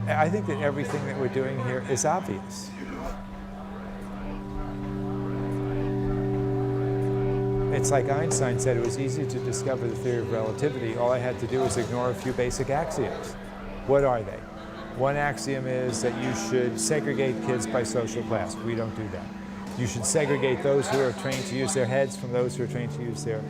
I think that everything that we're doing here is obvious. It's like Einstein said, it was easy to discover the theory of relativity. All I had to do was ignore a few basic axioms. What are they? One axiom is that you should segregate kids by social class. We don't do that. You should segregate those who are trained to use their heads from those who are trained to use their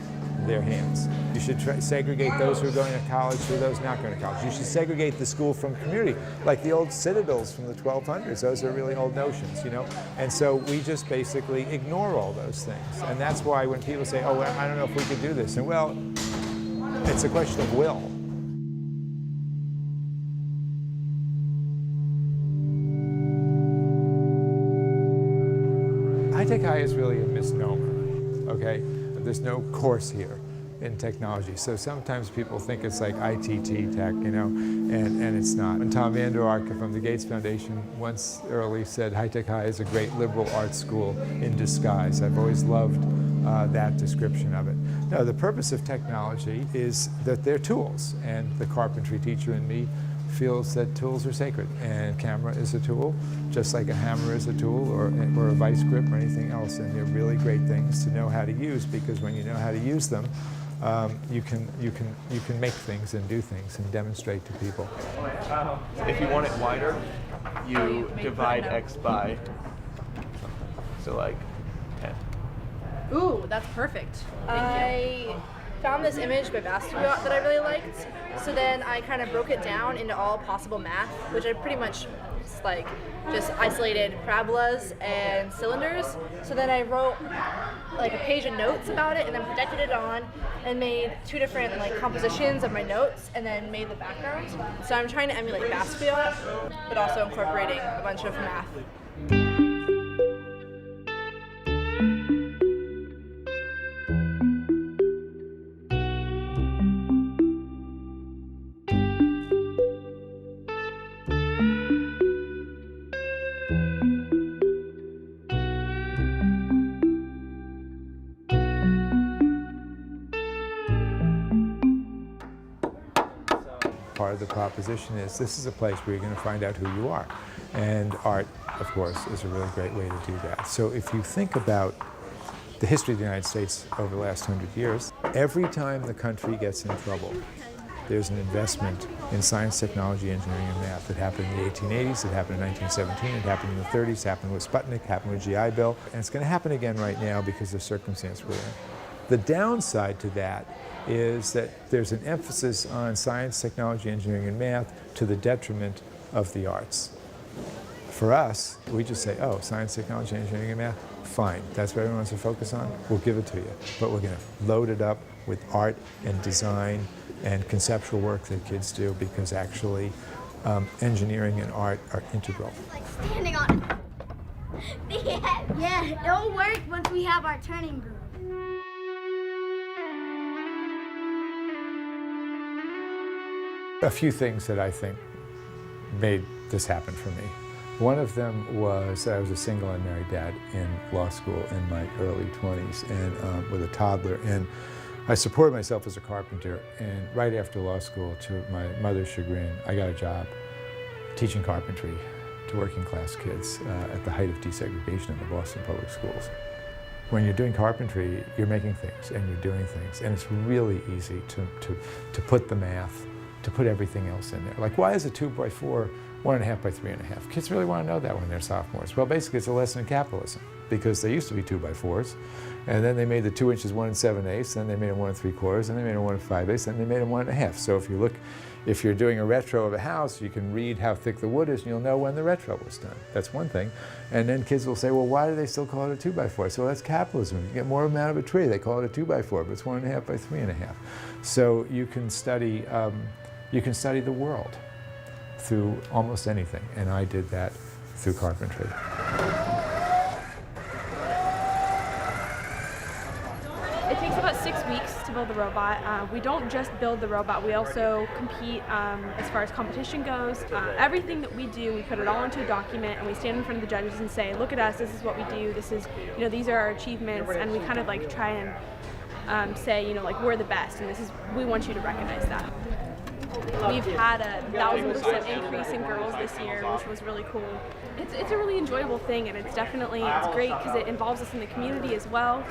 hands. You should segregate those who are going to college from those not going to college. You should segregate the school from community, like the old citadels from the 1200s. Those are really old notions, you know? And so we just basically ignore all those things. And that's why when people say, oh, well, I don't know if we could do this, and well, it's a question of will. HTH High is really a misnomer, okay? There's no course here in technology. So sometimes people think it's like ITT tech, you know, and it's not. And Tom Vander Ark from the Gates Foundation once early said HTH High is a great liberal arts school in disguise. I've always loved that description of it. No, the purpose of technology is that they're tools, and the carpentry teacher in me feels that tools are sacred, and camera is a tool, just like a hammer is a tool, or a vice grip or anything else, and they're really great things to know how to use, because when you know how to use them, you can make things and do things and demonstrate to people. If you want it wider, you divide X by, so like 10. Ooh, that's perfect. I found this image by Basquiat that I really liked, so then I kind of broke it down into all possible math, which I pretty much just isolated parabolas and cylinders. So then I wrote like a page of notes about it and then projected it on and made two different like compositions of my notes and then made the background. So I'm trying to emulate Basquiat, but also incorporating a bunch of math. Part of the proposition is this is a place where you're going to find out who you are. And art, of course, is a really great way to do that. So if you think about the history of the United States over the last 100 years, every time the country gets in trouble, there's an investment in science, technology, engineering, and math. It happened in the 1880s, it happened in 1917, it happened in the 30s, it happened with Sputnik, it happened with GI Bill, and it's going to happen again right now because of the circumstance we're in. The downside to that is that there's an emphasis on science, technology, engineering, and math to the detriment of the arts. For us, we just say, oh, science, technology, engineering, and math, fine. That's what everyone wants to focus on. We'll give it to you. But we're going to load it up with art and design and conceptual work that kids do, because actually engineering and art are integral. Like standing on it. Yeah, it'll work once we have our turning group. A few things that I think made this happen for me. One of them was I was a single unmarried dad in law school in my early 20s and with a toddler, and I supported myself as a carpenter, and right after law school, to my mother's chagrin, I got a job teaching carpentry to working class kids at the height of desegregation in the Boston public schools. When you're doing carpentry, you're making things and you're doing things, and it's really easy to put the math, to put everything else in there. Like, why is a 2x4 1.5 by 3.5? Kids really want to know that when they're sophomores. Well, basically it's a lesson in capitalism, because they used to be 2x4s, and then they made the 2 inches 1 7/8, then they made them 1 3/4, then they made them 1 5/8, then they made them 1.5. So if you're doing a retro of a house, you can read how thick the wood is and you'll know when the retro was done. That's one thing. And then kids will say, well, why do they still call it a 2x4? So that's capitalism. You get more of them out of a tree. They call it a 2x4, but it's 1.5 by 3.5. So you can study the world through almost anything, and I did that through carpentry. It takes about 6 weeks to build the robot. We don't just build the robot, we also compete as far as competition goes. Everything that we do, we put it all into a document and we stand in front of the judges and say, look at us, this is what we do, this is, these are our achievements, and we kind of like try and say, like, we're the best, and we want you to recognize that. We've had a 1,000% increase in girls this year, which was really cool. It's a really enjoyable thing, and it's great because it involves us in the community as well.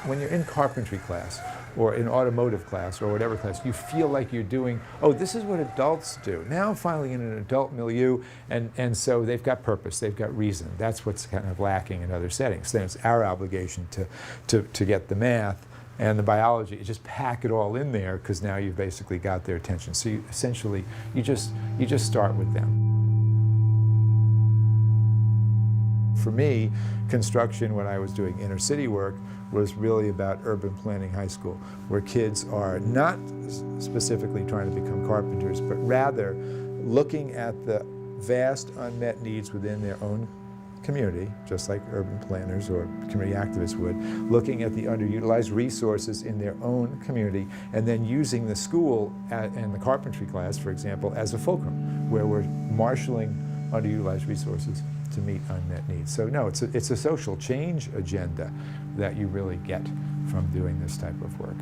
When you're in carpentry class or in automotive class or whatever class, you feel like you're doing, oh, this is what adults do. Now I'm finally in an adult milieu, and so they've got purpose, they've got reason. That's what's kind of lacking in other settings. Then it's our obligation to get the math and the biology, you just pack it all in there because now you've basically got their attention. So essentially, you just start with them. For me, construction, when I was doing inner city work, was really about urban planning high school, where kids are not specifically trying to become carpenters, but rather looking at the vast unmet needs within their own community, just like urban planners or community activists would, looking at the underutilized resources in their own community, and then using the school and the carpentry class, for example, as a fulcrum, where we're marshaling underutilized resources to meet unmet needs. So no, it's a social change agenda that you really get from doing this type of work.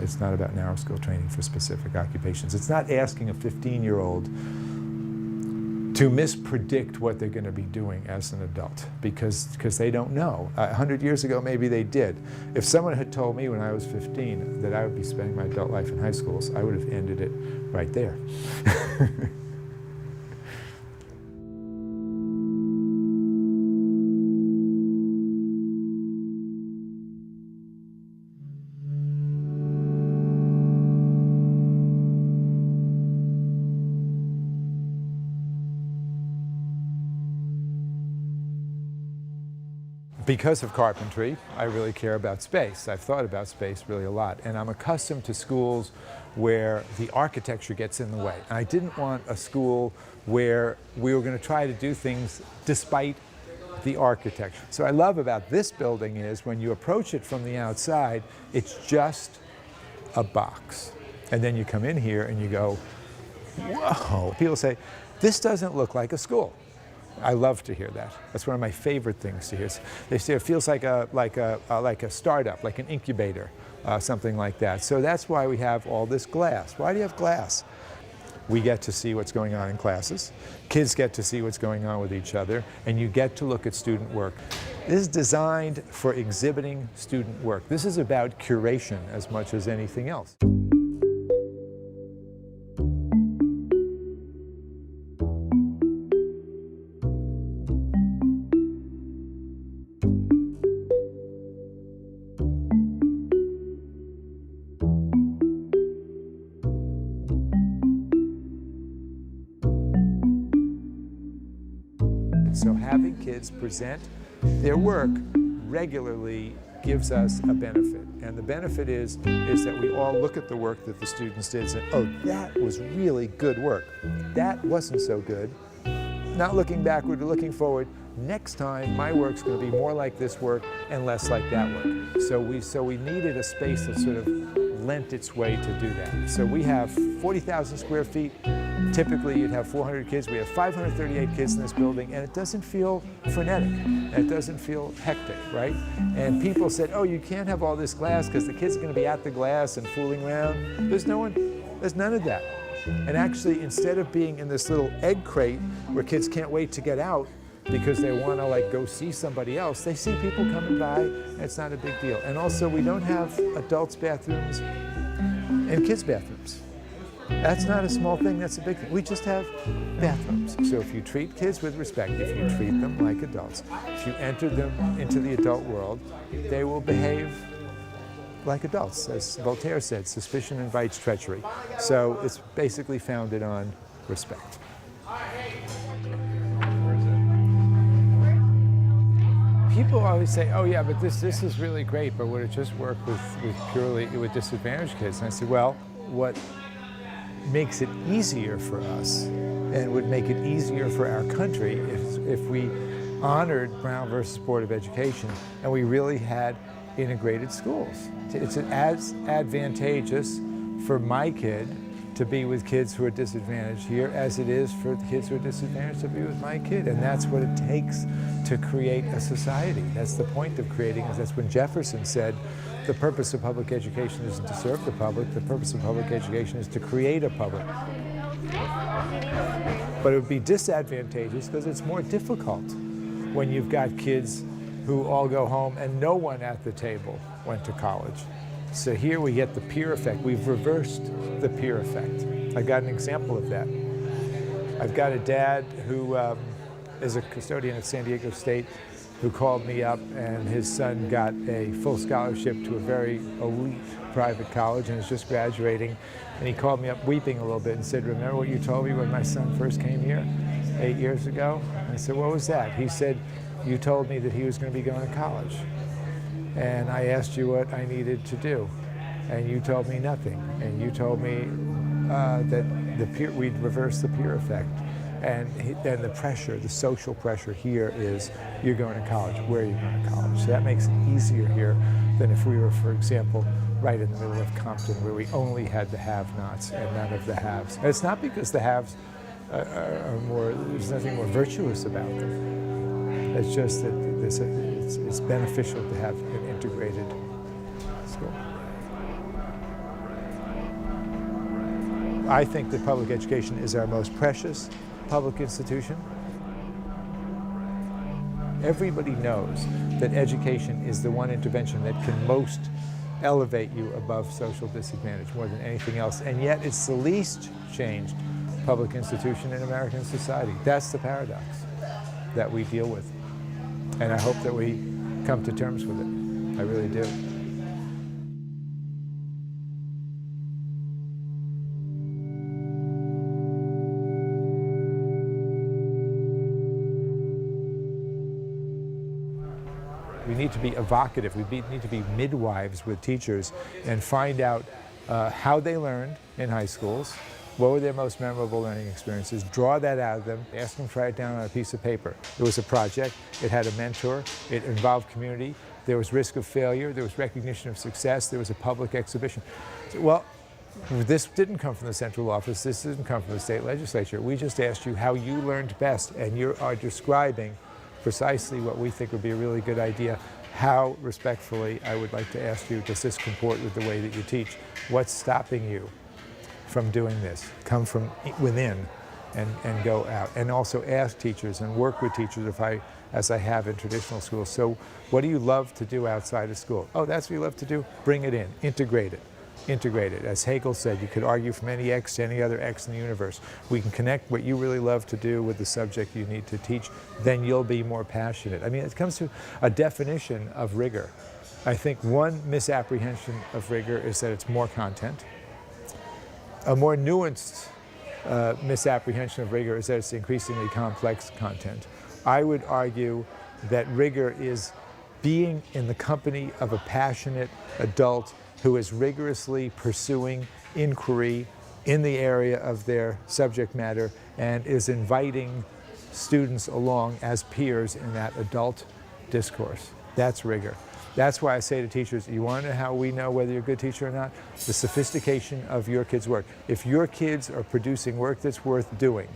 It's not about narrow skill training for specific occupations. It's not asking a 15-year-old to mispredict what they're going to be doing as an adult because they don't know. 100 years ago, maybe they did. If someone had told me when I was 15 that I would be spending my adult life in high schools, I would have ended it right there. Because of carpentry, I really care about space. I've thought about space really a lot, and I'm accustomed to schools where the architecture gets in the way. And I didn't want a school where we were going to try to do things despite the architecture. So what I love about this building is when you approach it from the outside, it's just a box. And then you come in here and you go, whoa. People say, this doesn't look like a school. I love to hear that. That's one of my favorite things to hear. They say it feels like a startup, like an incubator, something like that. So that's why we have all this glass. Why do you have glass? We get to see what's going on in classes. Kids get to see what's going on with each other, and you get to look at student work. This is designed for exhibiting student work. This is about curation as much as anything else. So having kids present their work regularly gives us a benefit. And the benefit is that we all look at the work that the students did and say, oh, that was really good work. That wasn't so good. Not looking backward, looking forward. Next time, my work's going to be more like this work and less like that work. So we needed a space that sort of lent its way to do that. So we have 40,000 square feet. Typically, you'd have 400 kids. We have 538 kids in this building, and it doesn't feel frenetic, and it doesn't feel hectic, right? And people said, oh, you can't have all this glass because the kids are going to be at the glass and fooling around. There's none of that. And actually, instead of being in this little egg crate where kids can't wait to get out because they want to like go see somebody else, they see people coming by, and it's not a big deal. And also, we don't have adults' bathrooms and kids' bathrooms. That's not a small thing, that's a big thing. We just have bathrooms. So if you treat kids with respect, if you treat them like adults, if you enter them into the adult world, they will behave like adults. As Voltaire said, suspicion invites treachery. So it's basically founded on respect. People always say, oh yeah, but this is really great, but would it just work with disadvantaged kids? And I said, well, what makes it easier for us and would make it easier for our country if we honored Brown versus Board of Education and we really had integrated schools. It's as advantageous for my kid to be with kids who are disadvantaged here as it is for the kids who are disadvantaged to be with my kid. And that's what it takes to create a society. That's the point of creating, that's when Jefferson said, the purpose of public education isn't to serve the public, the purpose of public education is to create a public. But it would be disadvantageous because it's more difficult when you've got kids who all go home and no one at the table went to college. So here we get the peer effect. We've reversed the peer effect. I got an example of that. I've got a dad who is a custodian at San Diego State who called me up, and his son got a full scholarship to a very elite private college and is just graduating. And he called me up weeping a little bit and said, remember what you told me when my son first came here 8 years ago? And I said, what was that? He said, you told me that he was going to be going to college. And I asked you what I needed to do. And you told me nothing. And you told me that we'd reverse the peer effect. And the pressure, the social pressure here is, you're going to college. Where are you going to college? So that makes it easier here than if we were, for example, right in the middle of Compton, where we only had the have-nots and none of the haves. And it's not because the haves are more, there's nothing more virtuous about them. It's just that it's beneficial to have an integrated school. I think that public education is our most precious public institution. Everybody knows that education is the one intervention that can most elevate you above social disadvantage more than anything else, and yet it's the least changed public institution in American society. That's the paradox that we deal with, and I hope that we come to terms with it. I really do. We need to be evocative. We need to be midwives with teachers and find out how they learned in high schools, what were their most memorable learning experiences, draw that out of them, ask them to write it down on a piece of paper. It was a project, it had a mentor, it involved community, there was risk of failure, there was recognition of success, there was a public exhibition. So, well, this didn't come from the central office, this didn't come from the state legislature. We just asked you how you learned best, and you are describing precisely what we think would be a really good idea. How, respectfully, I would like to ask you, does this comport with the way that you teach? What's stopping you from doing this? Come from within and go out. And also ask teachers and work with teachers as I have in traditional schools. So what do you love to do outside of school? Oh, that's what you love to do? Bring it in, integrate it. Integrate it. As Hegel said, you could argue from any X to any other X in the universe. We can connect what you really love to do with the subject you need to teach, then you'll be more passionate. I mean, it comes to a definition of rigor. I think one misapprehension of rigor is that it's more content. A more nuanced misapprehension of rigor is that it's increasingly complex content. I would argue that rigor is being in the company of a passionate adult who is rigorously pursuing inquiry in the area of their subject matter and is inviting students along as peers in that adult discourse. That's rigor. That's why I say to teachers, you want to know how we know whether you're a good teacher or not? The sophistication of your kids' work. If your kids are producing work that's worth doing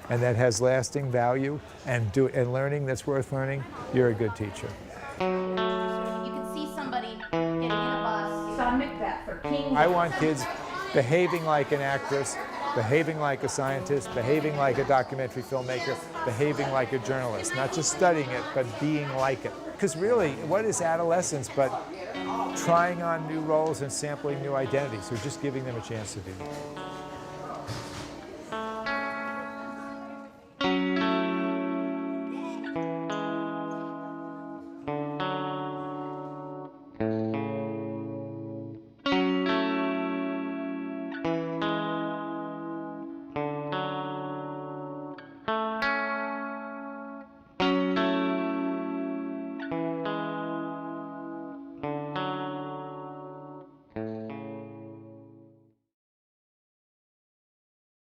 and that has lasting value and learning that's worth learning, you're a good teacher. I want kids behaving like an actress, behaving like a scientist, behaving like a documentary filmmaker, behaving like a journalist. Not just studying it, but being like it. Because really, what is adolescence but trying on new roles and sampling new identities? So just giving them a chance to do that.